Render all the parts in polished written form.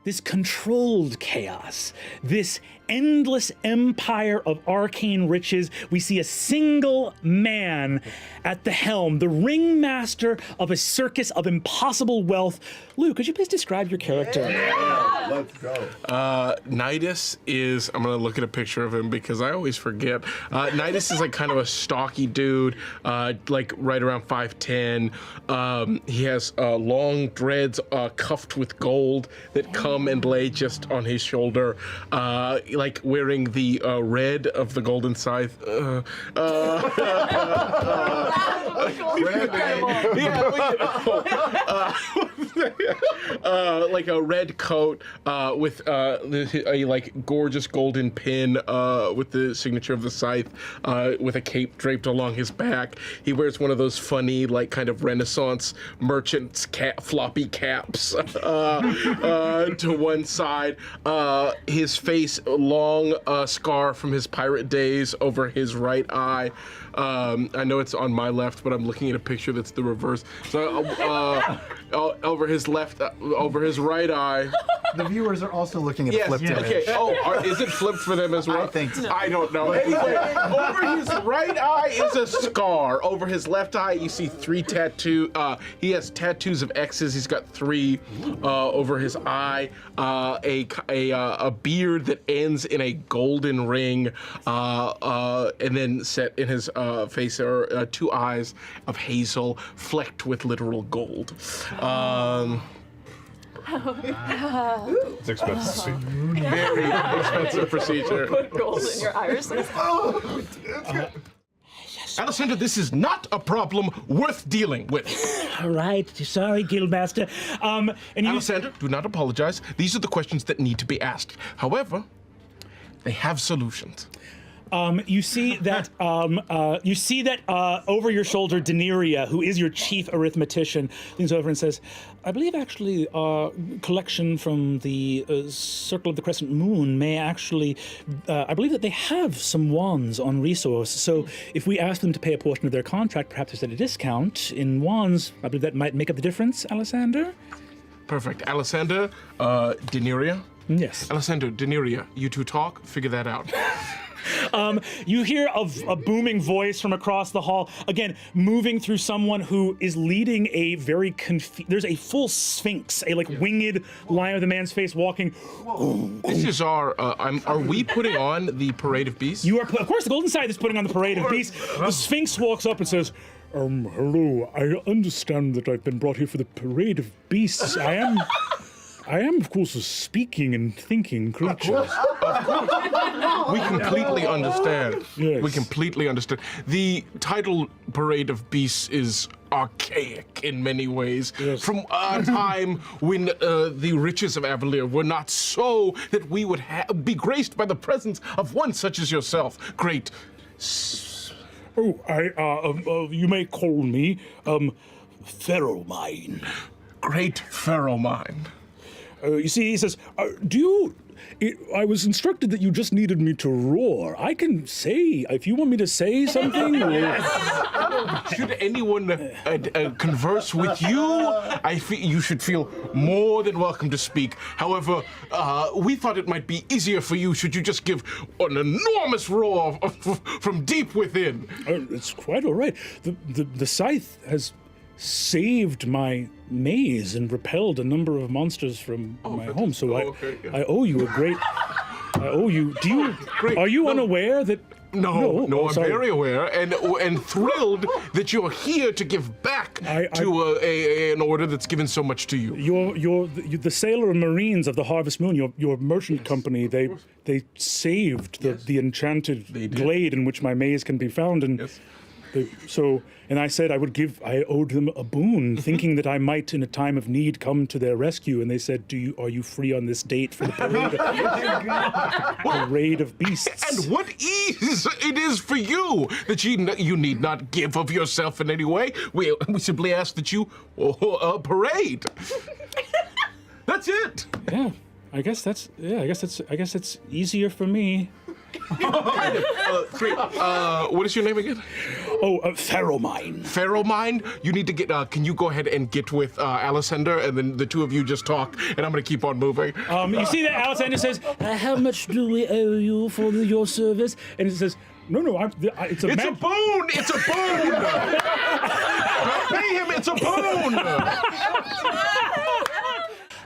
this controlled chaos, this endless empire of arcane riches. We see a single man at the helm, the ringmaster of a circus of impossible wealth. Lou, could you please describe your character? Yeah, let's go. Nydas is, I'm gonna look at a picture of him because I always forget. Nydas is like kind of a stocky dude, like right around 5'10". He has long dreads cuffed with gold that come and lay just on his shoulder, like wearing the red of the golden scythe. Like a red coat with a like gorgeous golden pin with the signature of the scythe, with a cape draped along his back. He wears one of those funny, like kind of Renaissance merchant's floppy caps to one side. His face, long scar from his pirate days over his right eye. I know it's on my left, but I'm looking at a picture that's the reverse. So over his left, over his right eye. The viewers are also looking at a flipped image. Okay. Oh, is it flipped for them as well? I think so. I don't know. Anyway, over his right eye is a scar. Over his left eye, you see 3 tattoos. He has tattoos of X's. He's got 3 over his eye. A beard that ends in a golden ring, and then set in his face are 2 eyes of hazel, flecked with literal gold. It's expensive. Very expensive procedure. Put gold in your irises. Alessandra, this is not a problem worth dealing with. All right, sorry, Guildmaster. And you, Alessandra, do not apologize. These are the questions that need to be asked. However, they have solutions. you see that over your shoulder, Daenerys, who is your chief arithmetician, leans over and says, "I believe actually our collection from the Circle of the Crescent Moon may actually, I believe that they have some wands on resource. So if we ask them to pay a portion of their contract, perhaps there's at a discount in wands. I believe that might make up the difference, Alessander." Perfect. Alessander, Daenerys. Yes. Alessander, Daenerys, you two talk, figure that out. You hear a booming voice from across the hall, again, moving through someone who is leading a very there's a full sphinx, a winged lion with a man's face walking. This is our, are we putting on the Parade of Beasts? You are, of course, the Golden Scythe is putting on the Parade of Beasts. The Sphinx walks up and says, hello, I understand that I've been brought here for the Parade of Beasts. I am, of course, a speaking and thinking creature. Of course. We completely understand. Yes. We completely understand. The title Parade of Beasts is archaic in many ways. Yes. From a time when the riches of Avalir were not so that we would be graced by the presence of one such as yourself. Great. You may call me, Pharaoh Mine. Great Pharaoh Mine. You see, he says, I was instructed that you just needed me to roar. I can say, if you want me to say something. Should anyone converse with you, I feel you should feel more than welcome to speak. However, we thought it might be easier for you should you just give an enormous roar from deep within. It's quite all right. The scythe has saved my maze and repelled a number of monsters from my home. So I owe you a great. I owe you. Do you? Great. Are you unaware that? No, I'm sorry. very aware and thrilled that you're here to give back to an order that's given so much to you. You're the sailor and marines of the Harvest Moon. Your merchant company. They saved the enchanted glade in which my maze can be found, and and I said I owed them a boon, thinking that I might, in a time of need, come to their rescue. And they said, are you free on this date for the Parade of Beasts? And what ease it is for you that you need not give of yourself in any way. We simply ask that you parade. That's it. Yeah, I guess it's easier for me. Great. What is your name again? Oh, Ferromine. Ferromine. You need to get. Can you go ahead and get with Alessander, and then the two of you just talk, and I'm gonna keep on moving. You see that Alessander says, "How much do we owe you for your service?" And he says, "No, it's a It's a boon. It's a boon. Don't pay him. It's a boon."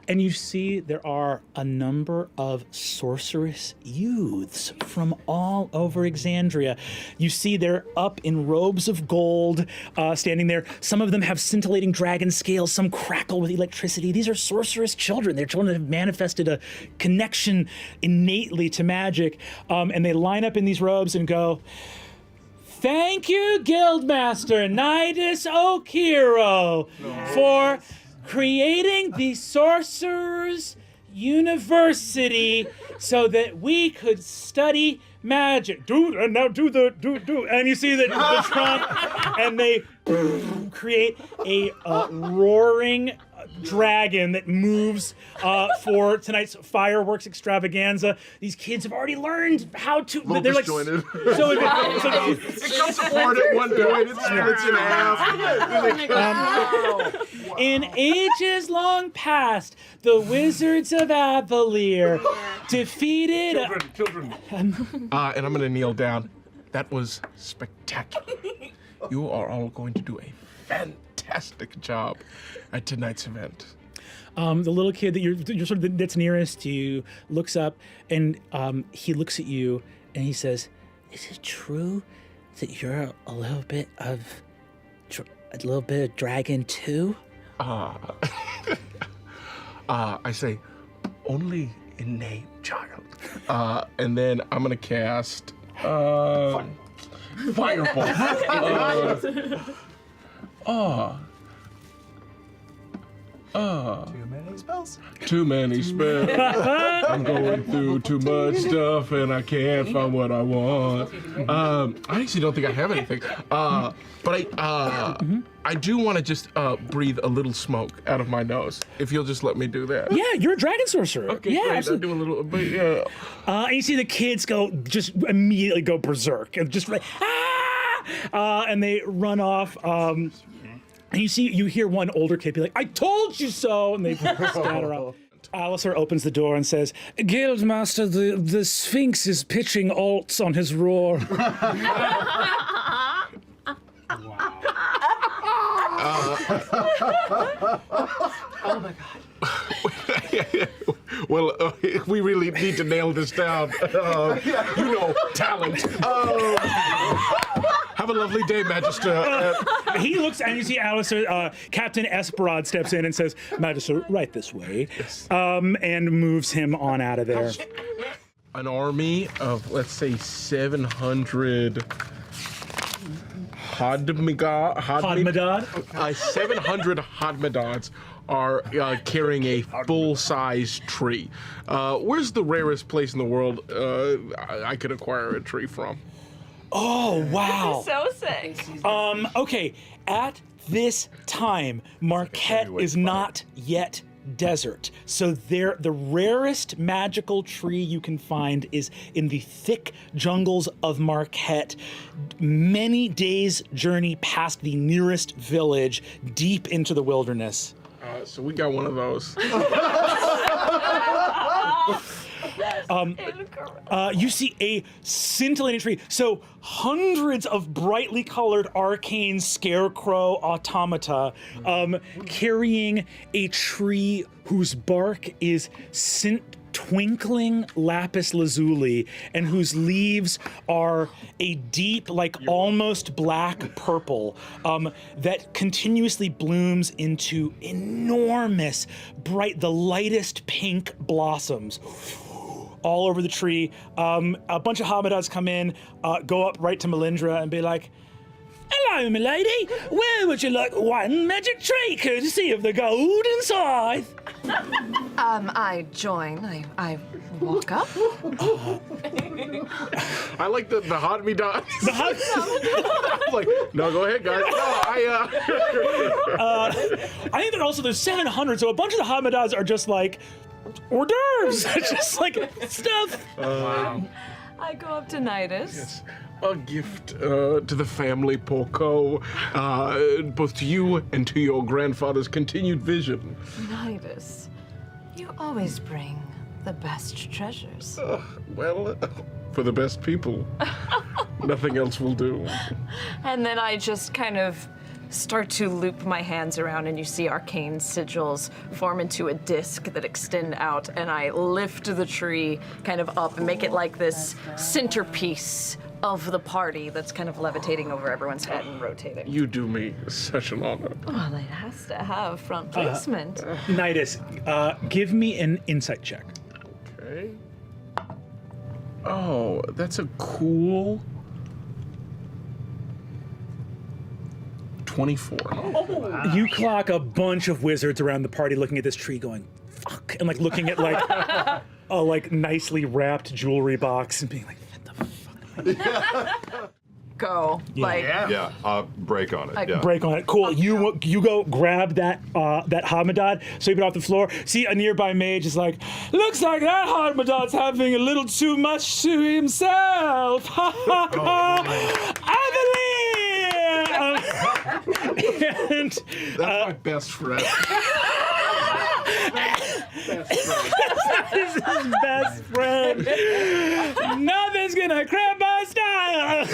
And you see there are a number of sorceress youths from all over Exandria. You see they're up in robes of gold, standing there. Some of them have scintillating dragon scales, some crackle with electricity. These are sorceress children. They're children that have manifested a connection innately to magic. And they line up in these robes and go, "Thank you, Guildmaster Nydas Okiro, for creating the Sorcerer's University so that we could study magic." Do and you see the trunk, and they create a roaring dragon that moves for tonight's Fireworks Extravaganza. These kids have already learned how to. They're like jointed. so. It comes apart at one point. It splits in half. In ages long past, the wizards of Avalir defeated. Children. And I'm gonna kneel down. That was spectacular. You are all going to do a fantastic job at tonight's event. The little kid that you're sort of that's nearest to you looks up, and he looks at you and he says, "Is it true that you're a little bit of dragon too?" I say, only in name, child. And then I'm gonna cast Fireball. Too many spells. Too many spells. I'm going through too much stuff and I can't find what I want. I actually don't think I have anything. But I do want to just breathe a little smoke out of my nose. If you'll just let me do that. Yeah, you're a dragon sorcerer. Okay, yeah, great. I'll absolutely. do a little bit, yeah. And you see the kids just immediately go berserk and just like, and they run off. And you hear one older kid be like, "I told you so," and they scatter out. Alistair opens the door and says, "Guildmaster, the Sphinx is pitching alts on his roar." Oh my god. Well, we really need to nail this down. Talent. Have a lovely day, Magister. He looks and you see Alistair, Captain Esperod steps in and says, "Magister, right this way," and moves him on out of there. An army of, let's say, 700 Hodmedad. 700 Hodmedads are carrying a full-size tree. Where's the rarest place in the world I could acquire a tree from? Oh, wow. So sick. Okay, at this time, Marquette is not yet desert. So the rarest magical tree you can find is in the thick jungles of Marquette, many days' journey past the nearest village, deep into the wilderness. So we got one of those. You see a scintillating tree. So hundreds of brightly colored arcane scarecrow automata carrying a tree whose bark is twinkling lapis lazuli and whose leaves are a deep, like almost black purple that continuously blooms into enormous, bright, the lightest pink blossoms all over the tree. A bunch of Hamadas come in, go up right to Melindra and be like, "Hello, milady. Where would you like one magic tree courtesy of the golden scythe?" I join. I walk up. I like the Hodmedad. I'm like, no, go ahead, guys. No, I think that also there's 700, so a bunch of the Hamadas are just like hors d'oeuvres, just like stuff. I go up to Nydas. Yes. A gift to the family, Porco, both to you and to your grandfather's continued vision. Nydas, you always bring the best treasures. Well, for the best people. Nothing else will do. And then I just kind of start to loop my hands around, and you see arcane sigils form into a disc that extend out, and I lift the tree kind of up and make it like this centerpiece of the party that's kind of levitating over everyone's head and rotating. You do me such an honor. Well, it has to have front placement. Nydas, give me an insight check. Okay. Oh, that's a cool 24. You clock a bunch of wizards around the party looking at this tree going, fuck, and like looking at like a like nicely wrapped jewelry box and being like, what the fuck? Go. Like, Yeah, break on it. Yeah. Break on it. Cool. You go grab that Hamadad, sweep it off the floor. See a nearby mage is like, looks like that Hamadad's having a little too much to himself. Ha ha ha! Avalir! And That's my best friend. this is his best friend. Nothing's gonna cramp my style.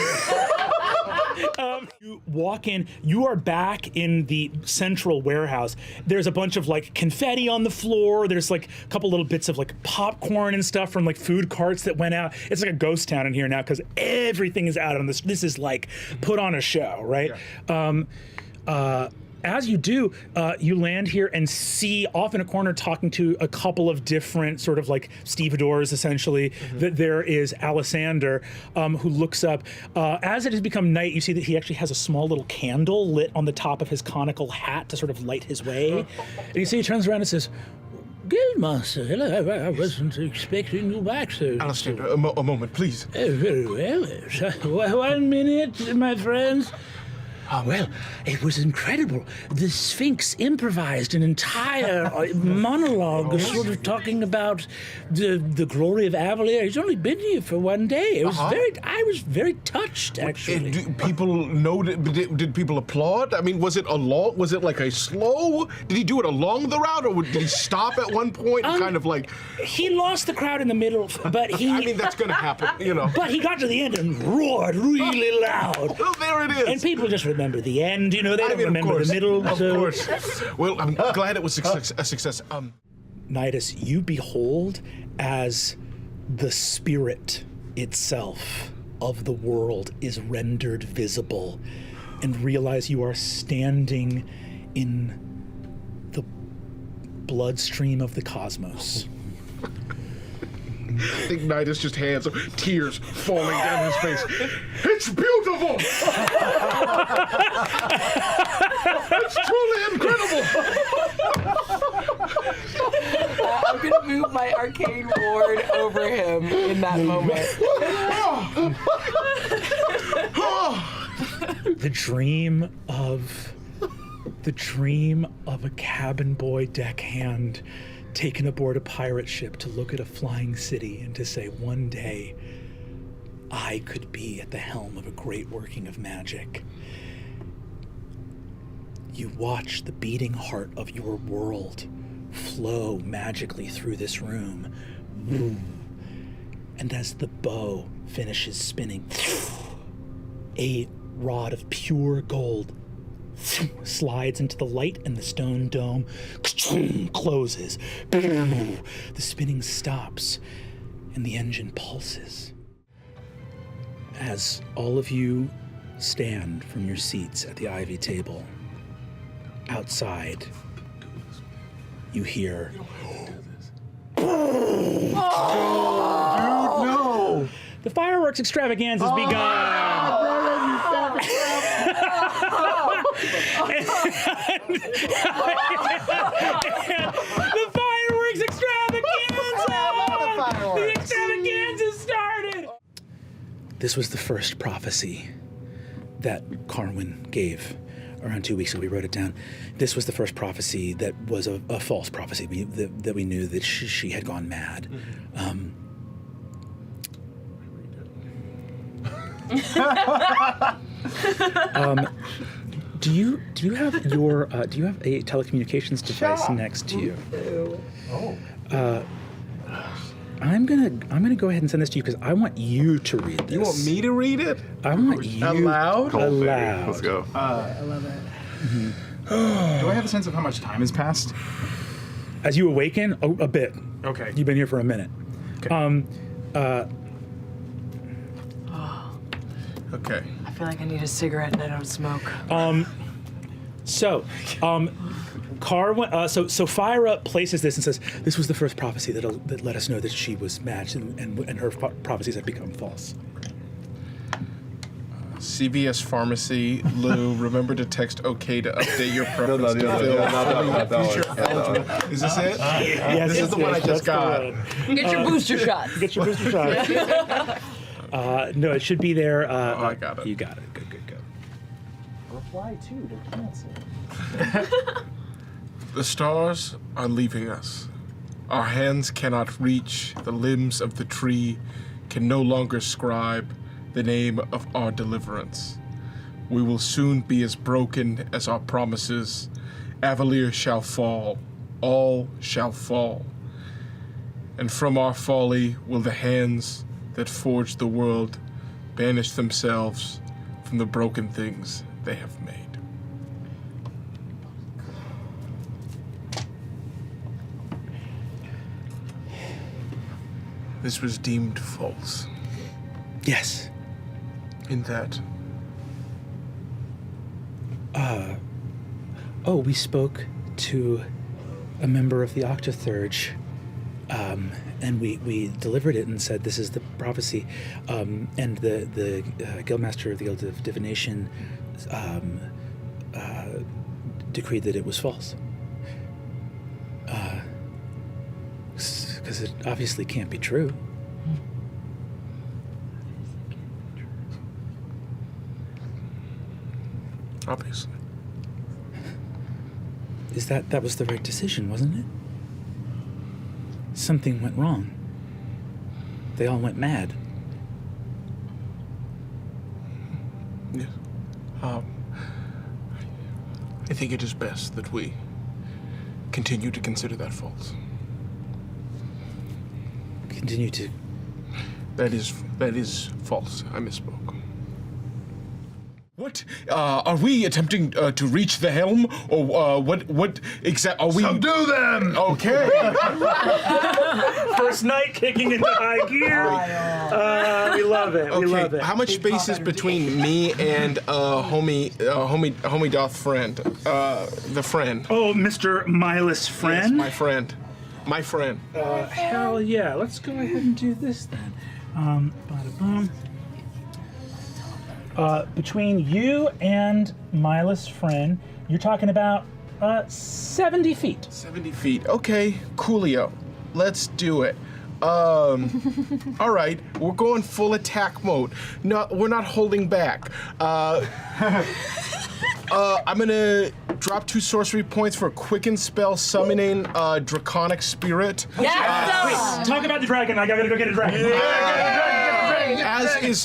You walk in, you are back in the central warehouse. There's a bunch of like confetti on the floor. There's like a couple little bits of like popcorn and stuff from like food carts that went out. It's like a ghost town in here now because everything is out on this. This is like put on a show, right? Yeah. As you do, you land here and see off in a corner talking to a couple of different sort of like stevedores, essentially, that there is Alessander, who looks up. As it has become night, you see that he actually has a small little candle lit on the top of his conical hat to sort of light his way. And you see he turns around and says, Guildmaster, hello, I wasn't expecting you back so Alessander, a moment, please. Oh, very well. 1 minute, my friends. Oh, well, it was incredible. The Sphinx improvised an entire monologue sort of talking about the glory of Avalir. He's only been here for 1 day. It was I was very touched, actually. Do people know? Did people applaud? I mean, was it like a slow? Did he do it along the route, or did he stop at one point and kind of like? He lost the crowd in the middle, but he... I mean, that's gonna happen, you know. But he got to the end and roared really loud. Well, there it is. And people just remember the end, you know, they don't remember the middle. Of course. Well, I'm glad it was a success. Nydas, you behold as the spirit itself of the world is rendered visible and realize you are standing in the bloodstream of the cosmos. I think Nydas just hands, tears falling down his face. It's beautiful! It's truly incredible! I'm gonna move my arcane ward over him in that moment. The dream of a cabin boy deckhand taken aboard a pirate ship to look at a flying city and to say, one day, I could be at the helm of a great working of magic. You watch the beating heart of your world flow magically through this room. And as the bow finishes spinning, a rod of pure gold slides into the light, and the stone dome closes. The spinning stops and the engine pulses. As all of you stand from your seats at the ivy table, outside you hear No! the Fireworks Extravaganza has begun. The Fireworks Extravaganza! The Extravaganza started! This was the first prophecy that Carwin gave around 2 weeks ago. We wrote it down. This was the first prophecy that was a false prophecy, that we knew that she had gone mad. Do you have your do you have a telecommunications device next to you? I'm gonna go ahead and send this to you because I want you to read this. You want me to read it? I want you Aloud? Cold baby. aloud. Let's go. I love it. Do I have a sense of how much time has passed? As you awaken, a bit. Okay. You've been here for a minute. Okay. Okay. I feel like I need a cigarette and I don't smoke. So Fire Up places this and says, "This was the first prophecy that let us know that she was matched, and her prophecies have become false." CVS Pharmacy, Lou, remember to text OK to update your preference. Not that one. Is this it? Yes, This is the one I just got. Get your booster shots. Get your booster shot. No, it should be there. I got it. You got it. Good. Reply to cancel. The stars are leaving us. Our hands cannot reach. The limbs of the tree can no longer scribe the name of our deliverance. We will soon be as broken as our promises. Avalir shall fall. All shall fall. And from our folly will the hands that forged the world banish themselves from the broken things they have made. This was deemed false. Yes. In that, We spoke to a member of the Octothurge, and we delivered it and said this is the prophecy, and the Guildmaster of the Guild of Divination decreed that it was false. Because it obviously can't be true. obviously. That was the right decision, wasn't it? Something went wrong. They all went mad. Yes. I think it is best that we continue to consider that false. Continue to... That is false. I misspoke. What? Are we attempting to reach the helm? Or what exactly are we... Subdue them! Okay. First night kicking into high gear. We love it. We love it. How much space is between me and homie doth friend? The friend. Oh, Mr. Milus Friend? Yes, my friend. My friend. Hell yeah. Let's go ahead and do this then. Bada boom. Between you and Milus Friend, you're talking about 70 feet. 70 feet. Okay, coolio. Let's do it. All right, we're going full attack mode. No, we're not holding back. I'm gonna drop 2 sorcery points for a quicken spell summoning Draconic Spirit. Wait, talk about the dragon. I gotta go get a dragon.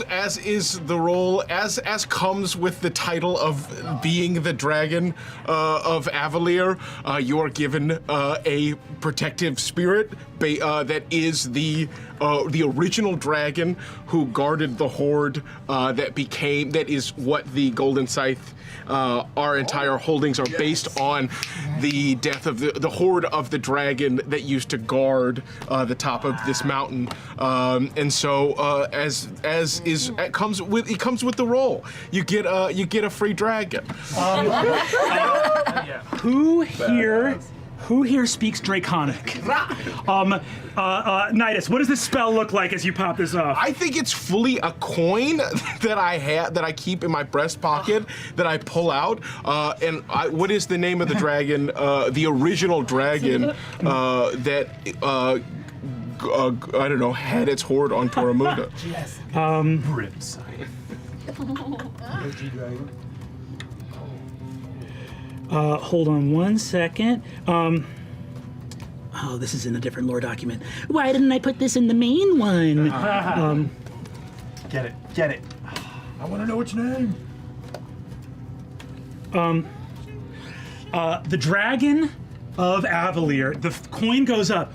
As is the role, as comes with the title of being the dragon of Avalir, you are given a protective spirit that is the original dragon who guarded the horde that is what the Golden Scythe, our entire holdings are based on the death of the horde of the dragon that used to guard the top of this mountain, and so it comes with the role. You get a free dragon. Who here speaks Draconic? Nydas, what does this spell look like as you pop this off? I think it's fully a coin that I keep in my breast pocket that I pull out. What is the name of the dragon? The original dragon that I don't know, had its horde on Toramunda. Yes. Brimside. Hold on one second. Oh, this is in a different lore document. Why didn't I put this in the main one? Get it. I want to know its name. The dragon of Avalir, the coin goes up,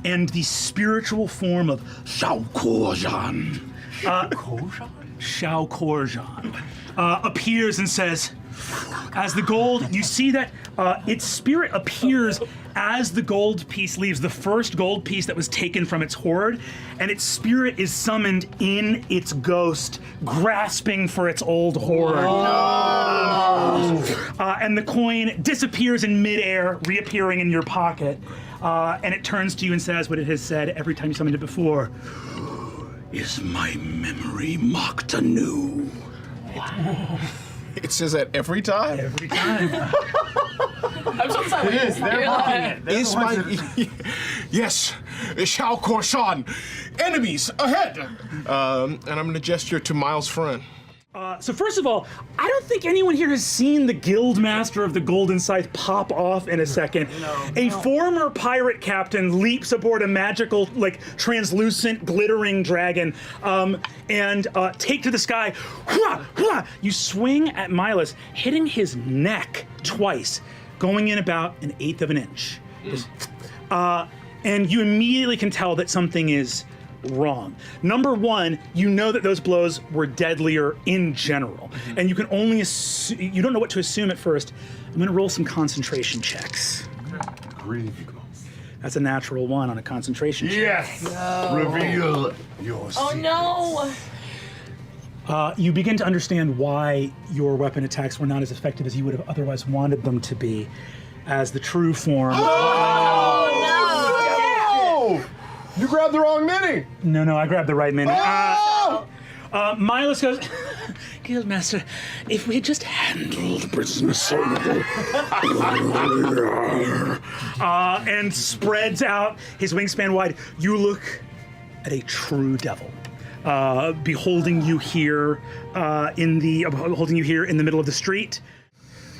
and the spiritual form of Shao Korjan appears and says, as the gold, you see that its spirit appears as the gold piece leaves, the first gold piece that was taken from its hoard, and its spirit is summoned in its ghost, grasping for its old hoard. And the coin disappears in midair, reappearing in your pocket, and it turns to you and says what it has said every time you summoned it before. Is my memory mocked anew? It says that every time? Every time. I'm so sorry. It is. They're mocking it. They're Is the ones my... that- Yes, Shao Korshan. Enemies ahead. And I'm going to gesture to Miles' friend. So first of all, I don't think anyone here has seen the Guild Master of the Golden Scythe pop off in a second. A former pirate captain leaps aboard a magical, like, translucent, glittering dragon, and take to the sky. Hwah, hwah. You swing at Milas, hitting his neck twice, going in about 1/8 of an inch. And you immediately can tell that something is wrong. Number one, you know that those blows were deadlier in general, and you can only you don't know what to assume at first. I'm going to roll some concentration checks. Grieve. That's a natural 1 on a concentration check. Yes. Reveal your secret. Oh no! You begin to understand why your weapon attacks were not as effective as you would have otherwise wanted them to be, as the true form. Oh, you grabbed the wrong mini. No, I grabbed the right mini. Oh! Milas goes, Guildmaster, if we had just handled business and spreads out his wingspan wide, you look at a true devil. Beholding you here in the middle of the street.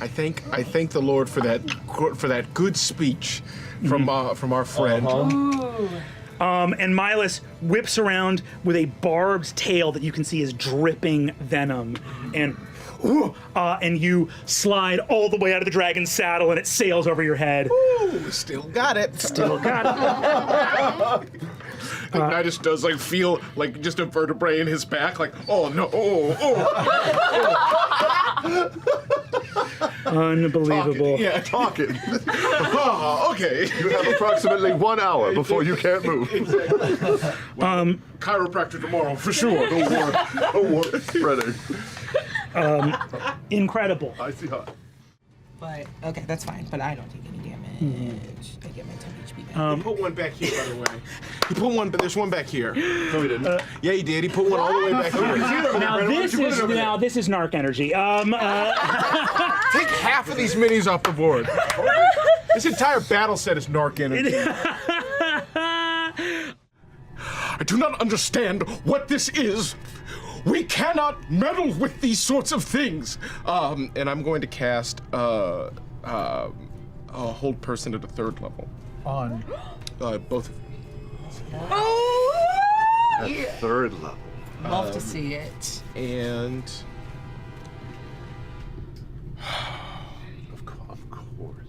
I thank the Lord for that good speech from our friend. And Milas whips around with a barbed tail that you can see is dripping venom, and you slide all the way out of the dragon's saddle, and it sails over your head. Ooh, still got it. Still got it. Nydas does feel like just a vertebrae in his back, like, oh no, Unbelievable. Talking. okay. You have approximately 1 hour before you can't move. Chiropractor tomorrow for sure. Don't worry. Spreading. Incredible. I see how. But okay, that's fine. But I don't take any damage. I get my 10 HP back. He put one back here, by the way. He put one, but there's one back here. No, he didn't. Yeah, he did. He put one all the way back here. This is narc energy. Take half of these minis off the board. This entire battle set is narc energy. I do not understand what this is. We cannot meddle with these sorts of things. And I'm going to cast hold person at a 3rd level. On. Both of you. At 3rd level. Love to see it. And Of course.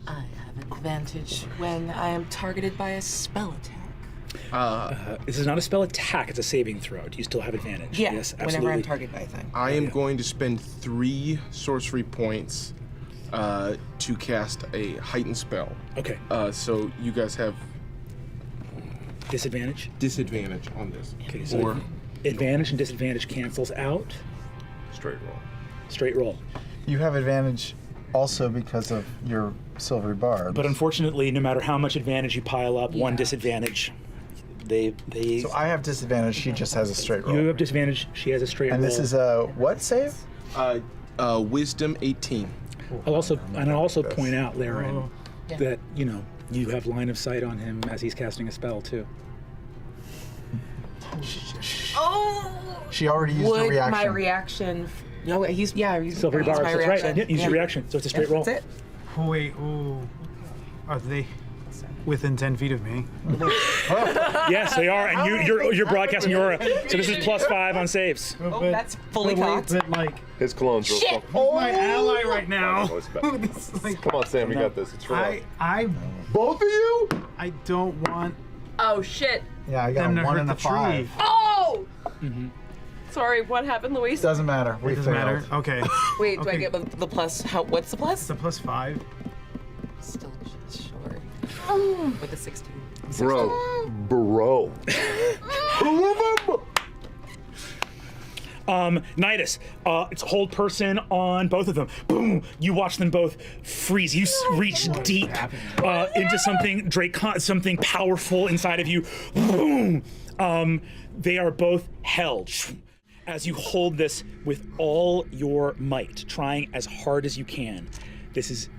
I have advantage when I am targeted by a spell attack. This is not a spell attack, it's a saving throw. Do you still have advantage? Yeah, Yes, absolutely. whenever I'm targeted by a thing. I am going to spend 3 sorcery points to cast a heightened spell. Okay. So you guys have Disadvantage? disadvantage on this. Okay, so Or advantage and disadvantage cancels out. straight roll. Straight roll. You have advantage also because of your silvery barb. But unfortunately, no matter how much advantage you pile up, one disadvantage. They So I have disadvantage. She just has a straight roll. you have disadvantage, she has a straight And roll. this is a what save? Wisdom 18. I'll also point out, Laren, that you have line of sight on him as he's casting a spell too. She already used her Would reaction. my reaction? No, he's Silvery barbs, my that's right. reaction. Yeah, use your reaction, so it's a straight roll. That's it. Oh, wait, are they within 10 feet of me? Yes, they are, and you're broadcasting your aura. So this is +5 on saves. Oh, that's fully cocked. But like, His cologne's real Shit. fucking. my ally right now. Oh, it's bad. This is like- Come on, Sam, you got this. It's real. Both of you? I don't want Oh shit. Yeah, I got them to a 1 hurt and the a 5. tree. Oh! Sorry, what happened, Luis? Doesn't matter. We Doesn't failed. matter. Okay. Wait, do I Okay. get the plus? What's the plus? It's a +5. Still short. With the 16. Bro. Nydas, it's hold person on both of them. Boom! You watch them both freeze. You reach deep into something something powerful inside of you. Boom! They are both held. As you hold this with all your might, trying as hard as you can. This is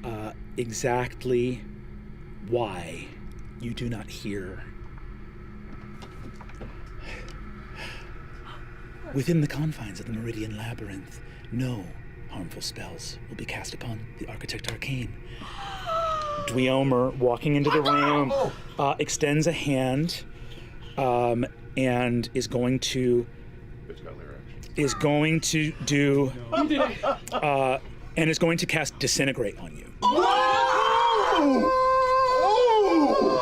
exactly why you do not hear. Within the confines of the Meridian Labyrinth, no harmful spells will be cast upon the Architect Arcane. Dweomer, walking into the room, extends a hand and is going to do and is going to cast Disintegrate on you.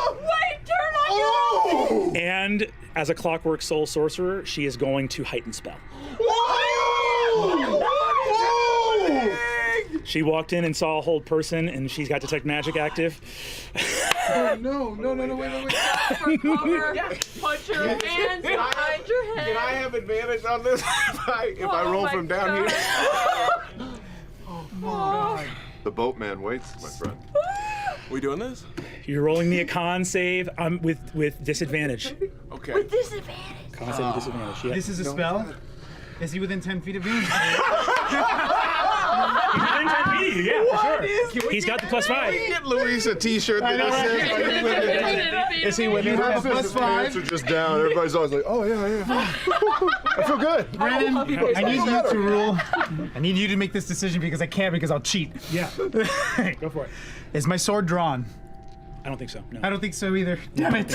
Wait, turn on your And as a Clockwork Soul Sorcerer, she is going to heighten spell. She walked in and saw a hold person, and she's got Detect Magic active. No, wait. for cover. Put your hands behind your head. Can I have advantage on this if I roll my from down God. here? The boatman waits, my friend. We doing this? You're rolling me a con save with disadvantage. Okay. Disadvantage. Con save with disadvantage. Yeah. This is a spell? Is he within 10 feet of me? Yeah, for sure. He's got the +5. Get Luis a t-shirt that says Is he within His pants are just down. Everybody's always like, oh, yeah. I feel good. Brennan, I need you to rule. I need you to make this decision because I can't because I'll cheat. Yeah. Go for it. Is my sword drawn? I don't think so. No. I don't think so either. Damn it.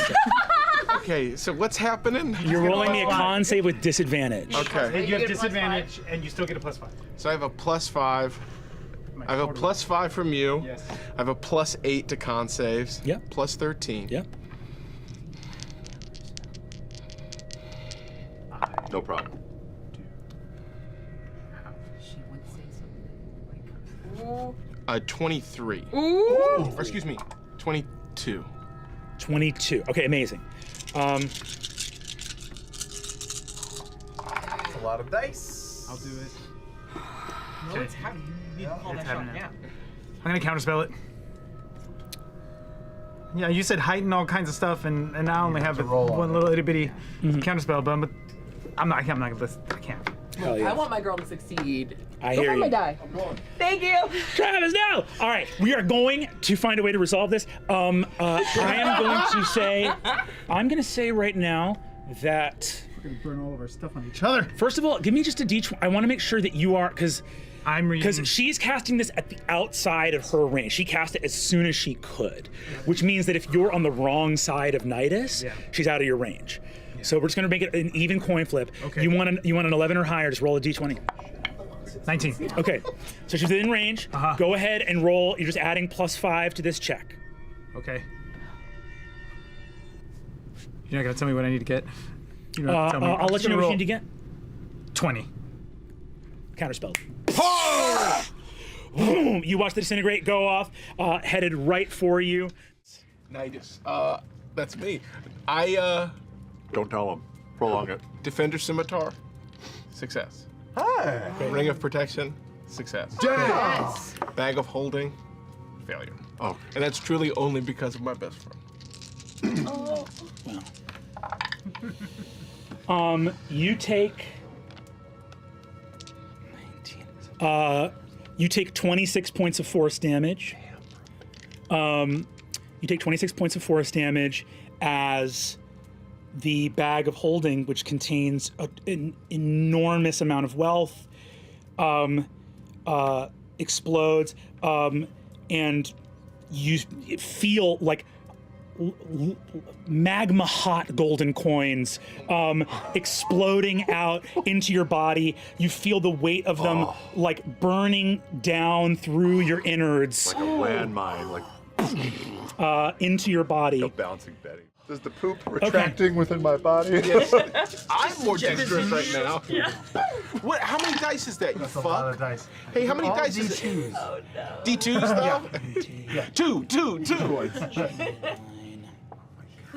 Okay, so what's happening? You're rolling me a con save with disadvantage. Okay. You have disadvantage and you still get a +5. So I have a +5. I have a +5 from you. Yes. I have a +8 to con saves. Yep. +13. Yep. No problem. She would say something like, 23. Ooh. Or excuse me, 22. 22. Okay, amazing. That's a lot of dice. I'll do it. no, it's happening. You need to call that shot happening. now. I'm gonna counterspell it. Yeah, you said heighten all kinds of stuff, and I only have to roll on one it. little itty bitty counterspell, but I'm not gonna list. I can't. Hell yeah. I want my girl to succeed. I hear you. Die. Thank you. Travis, no! All right, we are going to find a way to resolve this. I am going to say right now that, We're gonna burn all of our stuff on each other. first of all, give me just a D20. I want to make sure that you are, because I'm reading. she's casting this at the outside of her range. She cast it as soon as she could, which means that if you're on the wrong side of Nydas, she's out of your range. So we're just going to make it an even coin flip. Okay. You want an 11 or higher, just roll a D20. 19. Okay, so she's within range. Go ahead and roll. You're just adding +5 to this check. Okay. You're not gonna tell me what I need to get. You don't have to tell me. I'll let you know what you need to get. 20. Counterspell. Boom! You watch the Disintegrate go off, headed right for you. Nydas. That's me. I Don't tell him. Prolong it. Defender Scimitar. Success. Hi. Ring of Protection. Success. Yes. Bag of Holding. Failure. Oh, And that's truly only because of my best friend. You take. You take 26 points of force damage. You take 26 points of force damage as the bag of holding, which contains an enormous amount of wealth, explodes, and you feel like magma hot golden coins exploding out into your body. You feel the weight of them like burning down through your innards. Like a landmine, like into your body. a bouncing Betty. Is the poop retracting within my body? I'm more dangerous right now. Yeah. What? How many dice is that? You That's a lot of fuck. dice. Hey, how many All dice is it? D2s. Oh no. D2s though? Yeah. Two.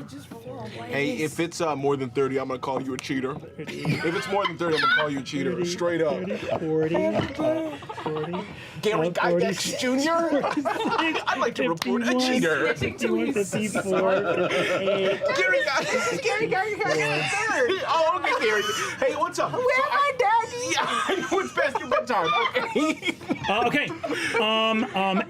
Just roll away. Hey, if it's more than 30, I'm gonna call you a cheater. If it's more than 30, I'm gonna call you a cheater. Straight up. 40. Gary 40. Gygax Jr. I'd like to report a cheater. 51, 54, 58. Gary Gygax third. Oh, okay, Gary. Hey, what's up? Where's my daddy? Yeah, it's past your bedtime. Okay. Okay.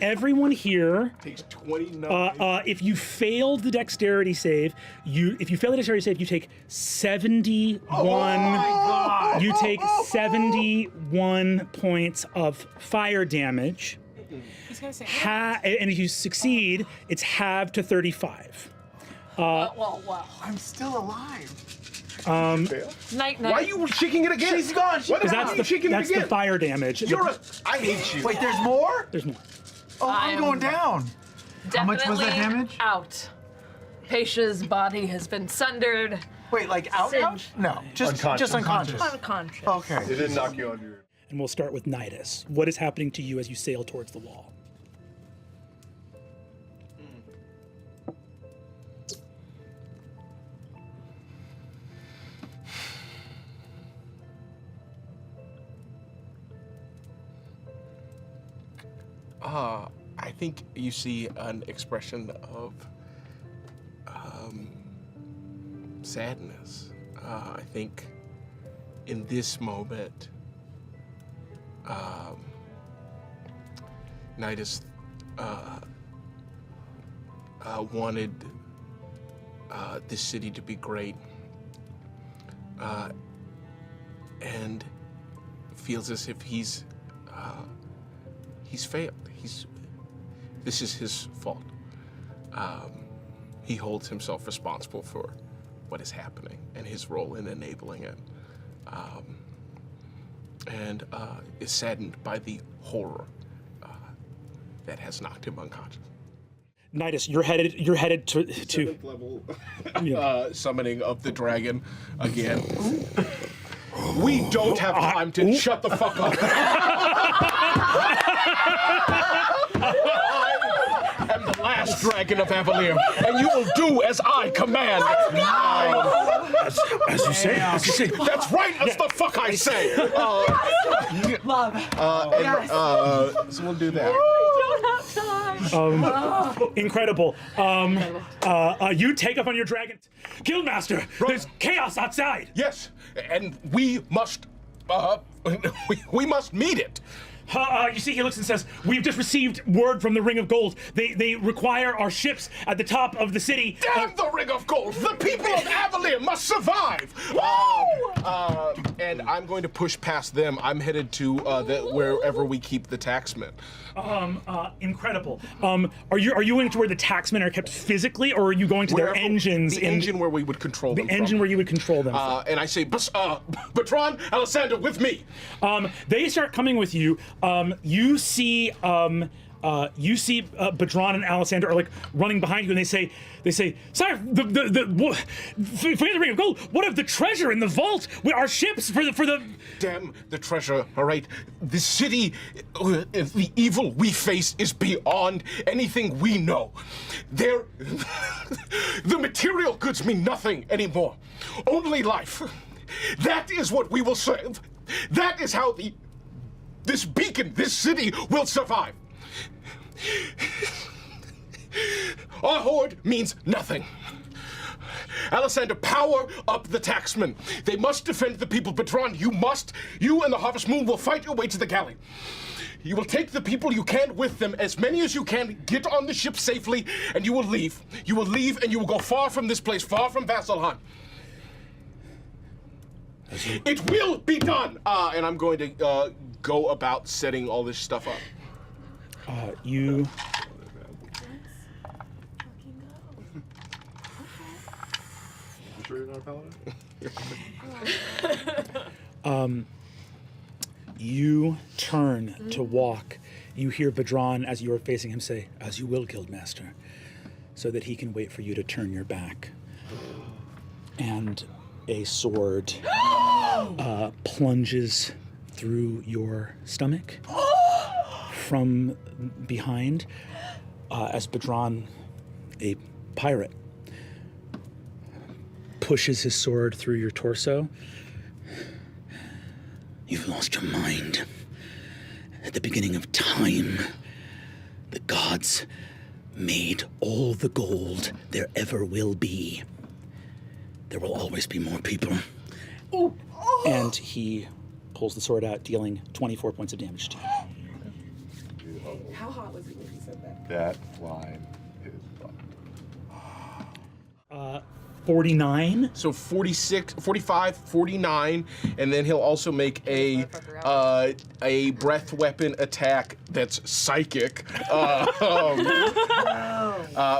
Everyone here. Takes 29. If you failed the dexterity save, you take 71. Oh my God. You take 71 points of fire damage. He's gonna say. And if you succeed, it's halved to 35. Well. I'm still alive. Night. Why are you shaking it again? She's gone. What Because are you shaking it that's again? the fire damage. I hate you. Wait, there's more? There's more. Oh, I'm going down. How much was that Definitely damage? Out. Paisha's body has been sundered. Wait, like out? No, just unconscious. Unconscious. Okay. It didn't knock you on your... And we'll start with Nydas. What is happening to you as you sail towards the wall? I think you see an expression of sadness. I think in this moment, Nydas wanted this city to be great, and feels as if he's failed. This is his fault. He holds himself responsible for what is happening and his role in enabling it, and is saddened by the horror that has knocked him unconscious. Nydas, you're headed to Seventh level summoning of the dragon again. We don't have time to shut the fuck up. I am the last dragon of Avalir, and you will do as I command. as you say. That's right. That's the fuck I say. Love. So we'll do that. I don't have time. Incredible. You take up on your dragon. Guildmaster, there's chaos outside. Yes, and we must. We must meet it. You see, he looks and says, "We've just received word from the Ring of Gold. They require our ships at the top of the city." Damn the Ring of Gold! The people of Avalir must survive! And I'm going to push past them. I'm headed to wherever we keep the taxmen. Incredible. Are you going to where the taxmen are kept physically, or are you going to their engines? The engine where we would control them. The engine where you would control them. And I say, Bertrand, Alessander, with me. They start coming with you. You see Bertrand and Alessander are like running behind you, and they say, "Sire, forget the Ring of Gold. What of the treasure in the vault? Our ships for the." Damn the treasure! All right, the city, the evil we face is beyond anything we know. The material goods mean nothing anymore. Only life. That is what we will serve. That is how this beacon, this city, will survive. Our horde means nothing. Alessander, power up the taxmen. They must defend the people. Bertrand, you and the Harvest Moon will fight your way to the galley. You will take the people you can with them, as many as you can, get on the ship safely, and you will leave. You will leave and you will go far from this place, far from Vasselheim. It will be done! And I'm going to go about setting all this stuff up. You sorcery in our paladin? You turn to walk. You hear Badran, as you are facing him, say, "As you will, Guildmaster," so that he can wait for you to turn your back. And a sword plunges through your stomach from behind as Badran, a pirate, pushes his sword through your torso. "You've lost your mind. At the beginning of time, the gods made all the gold there ever will be. There will always be more people." And he pulls the sword out, dealing 24 points of damage to you. How hot was he when he said that? That line is 49. So 46, 45, 49, and then he'll also make a breath weapon attack that's psychic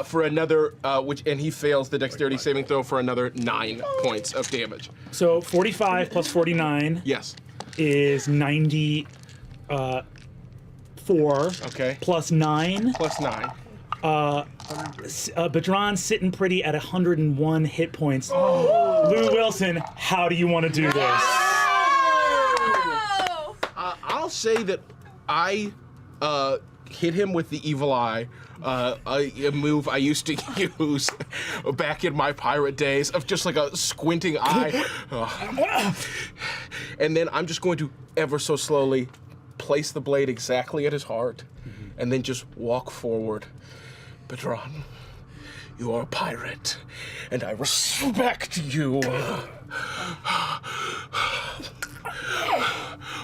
for another, and he fails the dexterity saving throw for another 9 points of damage. So 45 plus 49 Yes. is 94. Okay. Plus 9. Plus 9. Badran's sitting pretty at 101 hit points. Lou Wilson, how do you want to do this? I'll say that I hit him with the evil eye, a move I used to use back in my pirate days of just like a squinting eye. And then I'm just going to ever so slowly place the blade exactly at his heart and then just walk forward. Badran, you are a pirate, and I respect you.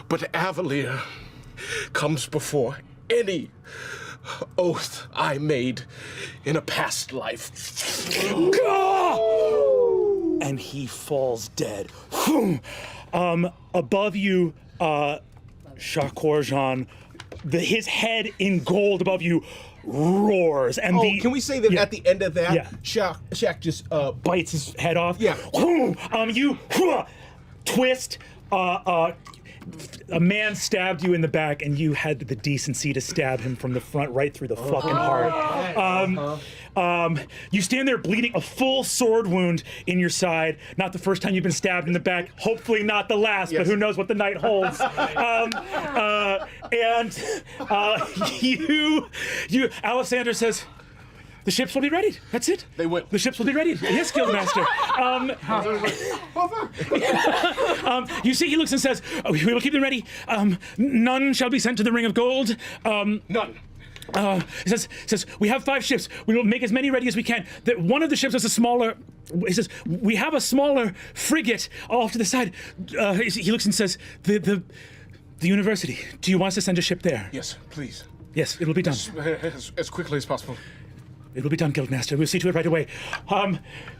But Avalir comes before any oath I made in a past life. And he falls dead. Above you, Shakorjan, his head in gold above you roars. And Can we say that at the end of that, Yeah. Shaq just bites his head off? Yeah. You twist. A man stabbed you in the back, and you had the decency to stab him from the front right through the fucking heart. You stand there bleeding, a full sword wound in your side. Not the first time you've been stabbed in the back. Hopefully not the last, but who knows what the night holds. Alexander says, "The ships will be ready. That's it. They will. The ships will be ready." Yes, Guildmaster. You see, he looks and says, "We will keep them ready. None shall be sent to the Ring of Gold." none. He says, "We have 5 ships. We will make as many ready as we can." That one of the ships is a smaller. He says, "We have a smaller frigate off to the side." He looks and says, "The university. Do you want us to send a ship there?" Yes, please. Yes, it will be done. As quickly as possible. It will be done, Guildmaster. We'll see to it right away.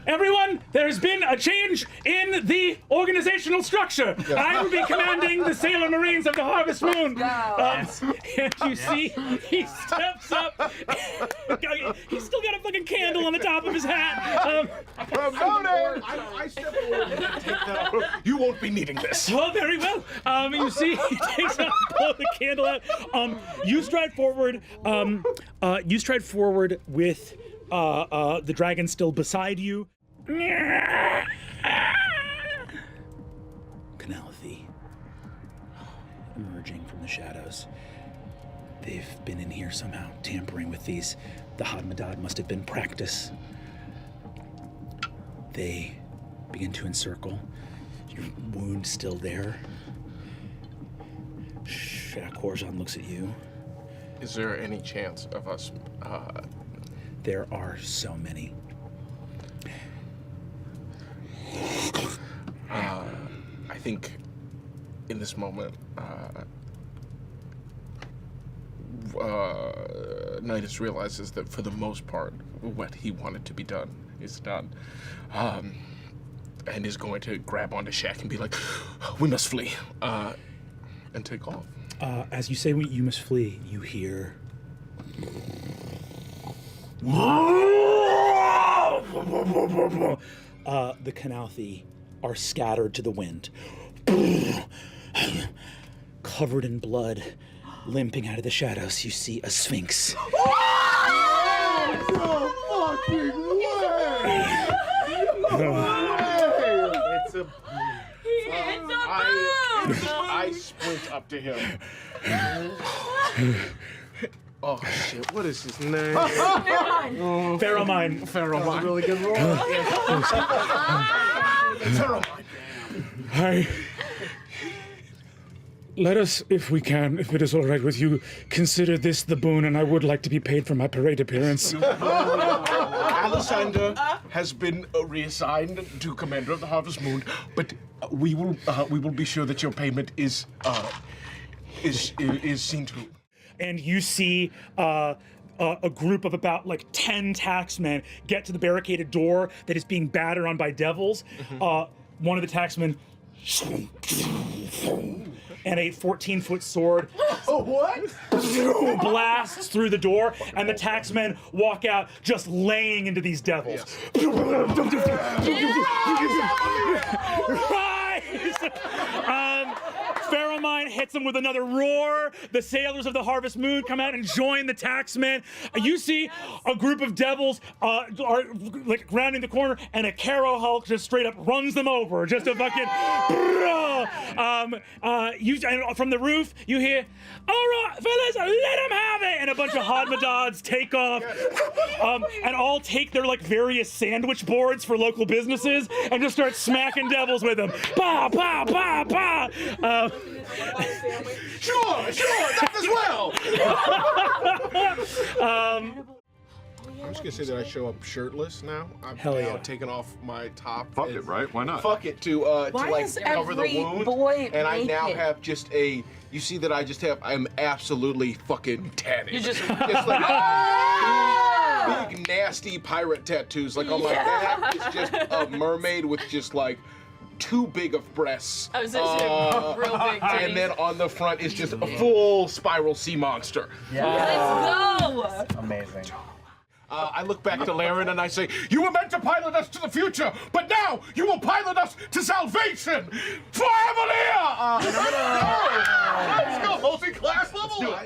Everyone, there has been a change in the organizational structure. I will be commanding the Sailor Marines of the Harvest Moon. And you see, he steps up. He's still got a fucking candle on the top of his hat. I step forward and take that out. You won't be needing this. Oh, very well. You see, he takes out, blows the candle out. You stride forward. With the dragon still beside you. Canalthi, emerging from the shadows. They've been in here somehow, tampering with these. The Hadmadad must have been practice. They begin to encircle. Your wound still there. Shakorjan looks at you. Is there any chance of us? There are so many. I think in this moment, Nydas realizes that for the most part, what he wanted to be done is done. And is going to grab onto Shaq and be like, "We must flee," and take off. As you say, you must flee, you hear. the Canalthi are scattered to the wind. Covered in blood, limping out of the shadows, you see a sphinx. It's a. I sprint up to him. Oh shit! What is his name? Pheromine. Pheromine. Really good roll. Let us, if we can, if it is all right with you, consider this the boon, and I would like to be paid for my parade appearance. Alessander has been reassigned to Commander of the Harvest Moon, but we will be sure that your payment is seen to. And you see a group of about like 10 taxmen get to the barricaded door that is being battered on by devils. One of the taxmen and a 14-foot sword blasts through the door, and the taxmen walk out just laying into these devils. Rise! Pheromine hits him with another roar. The sailors of the Harvest Moon come out and join the taxmen. You see a group of devils are like rounding the corner, and a Caro Hulk just straight up runs them over. Just a fucking. And from the roof, you hear, "All right, fellas, let them have it!" And a bunch of Hodmadods take off, and all take their like various sandwich boards for local businesses and just start smacking devils with them. Pa pa pa pa. Sure, that as well. I'm just gonna say that I show up shirtless now. I've Hell now yeah. taken off my top. Fuck it, right? Why not? Fuck it to like is cover the every wound. boy And I now naked? have just a. You see that I'm absolutely fucking tatted. You just like big nasty pirate tattoos. Like on my back is just a mermaid with just like too big of breasts. I was just real big titties. And then on the front is just a full spiral sea monster. Let's go! Amazing. I look back to Laren and I say, "You were meant to pilot us to the future, but now you will pilot us to salvation for Avalir!" Let's go, multi-class level.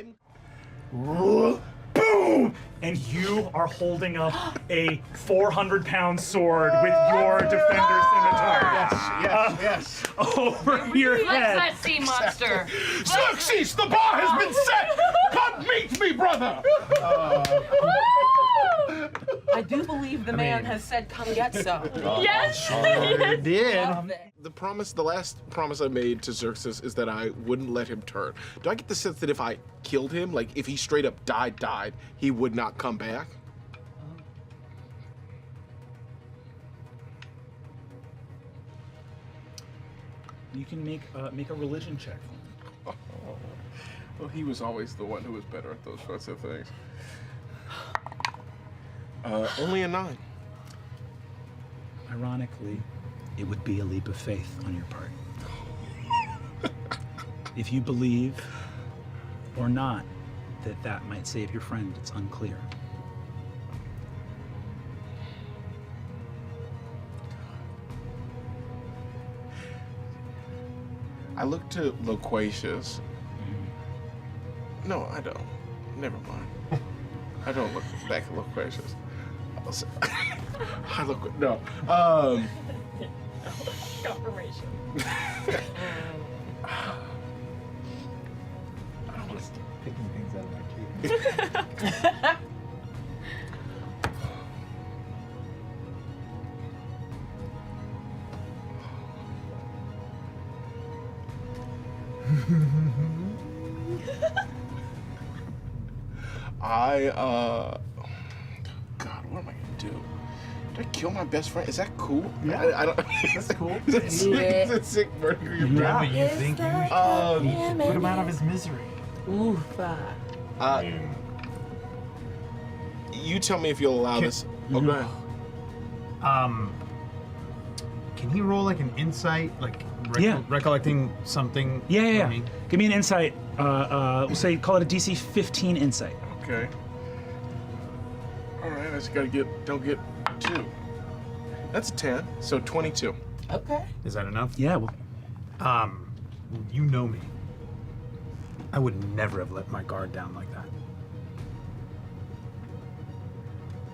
Boom! And you are holding up a 400-pound sword with your defender scimitar. Yes. Over your What's head. that sea monster? Xerxes, the bar has been set! Come meet me, brother! I do believe the man has said, "Come get some." Yes! The last promise I made to Xerxes is that I wouldn't let him turn. Do I get the sense that if I killed him, like if he straight up died, he would not come back? You can make a religion check for me. Well, he was always the one who was better at those sorts of things. Only a 9. Ironically, it would be a leap of faith on your part. If you believe or not that might save your friend, it's unclear. I look to Loquacious. No, I don't. Never mind. I don't look back at Loquacious. I look. No. Confirmation. Picking things out of my teeth. God, what am I gonna do? Did I kill my best friend? Is that cool? Yeah. I don't. That's cool. Is that sick? Is that sick? Murder your Yeah, friend? but you think you put him out of his misery. You tell me if you'll allow this. Oh, go ahead. Can he roll like an insight, like Yeah. recollecting something? Yeah. for me? Give me an insight. We'll say, call it a DC 15 insight. Okay. All right, I just gotta don't get 2. That's 10, so 22. Okay. Is that enough? Yeah, well, You know me. I would never have let my guard down like that.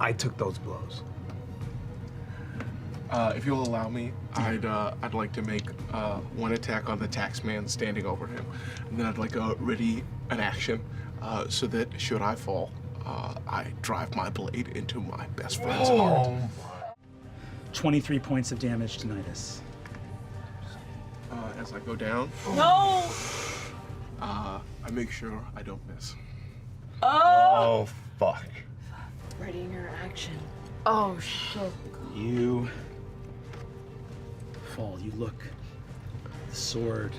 I took those blows. If you'll allow me, I'd like to make one attack on the taxman standing over him, and then I'd like a ready an action so that should I fall, I drive my blade into my best friend's heart. 23 points of damage to Nydas. As I go down, No! I make sure I don't miss. Oh, fuck. Ready in your action. Oh, shit. You fall. You look. The sword,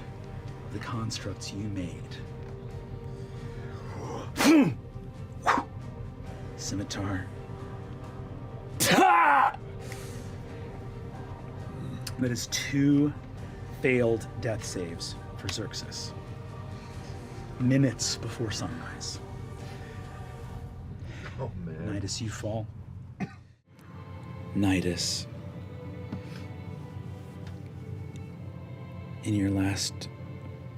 the constructs you made. Scimitar. Ta! That is 2 failed death saves for Xerxes. Minutes before sunrise. Oh, man. Nydas, you fall. Nydas, in your last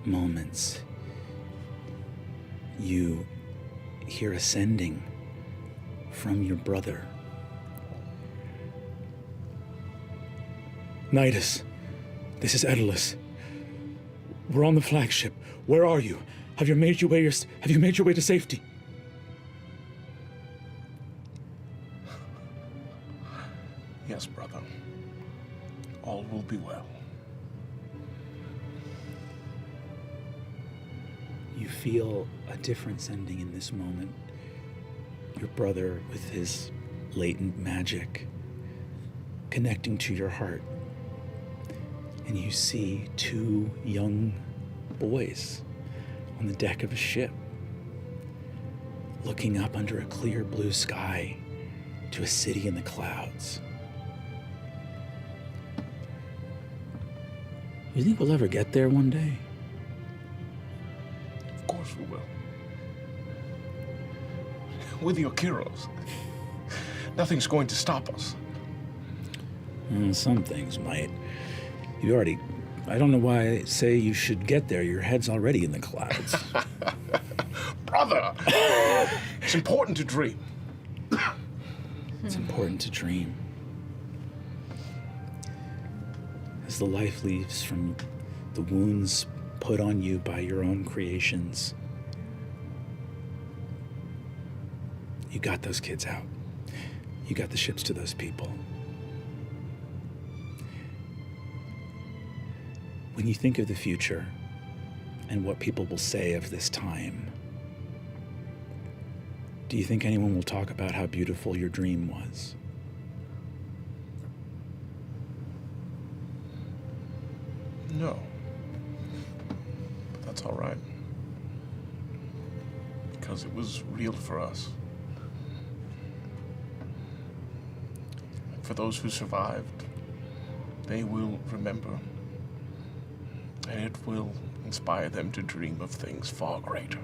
moments, you hear a sending from your brother. Nydas, this is Daedalus. We're on the flagship. Where are you? Have you made your way to safety? Yes, brother. All will be well. You feel a different sending in this moment. Your brother, with his latent magic, connecting to your heart. And you see 2 young boys on the deck of a ship, looking up under a clear blue sky to a city in the clouds. You think we'll ever get there one day? Of course we will. With your Kyros, nothing's going to stop us. Some things might. I don't know why I say you should get there. Your head's already in the clouds. Brother! It's important to dream. It's important to dream. As the life leaves from the wounds put on you by your own creations, you got those kids out. You got the ships to those people. When you think of the future and what people will say of this time, do you think anyone will talk about how beautiful your dream was? No. But that's all right. Because it was real for us. And for those who survived, they will remember. And it will inspire them to dream of things far greater.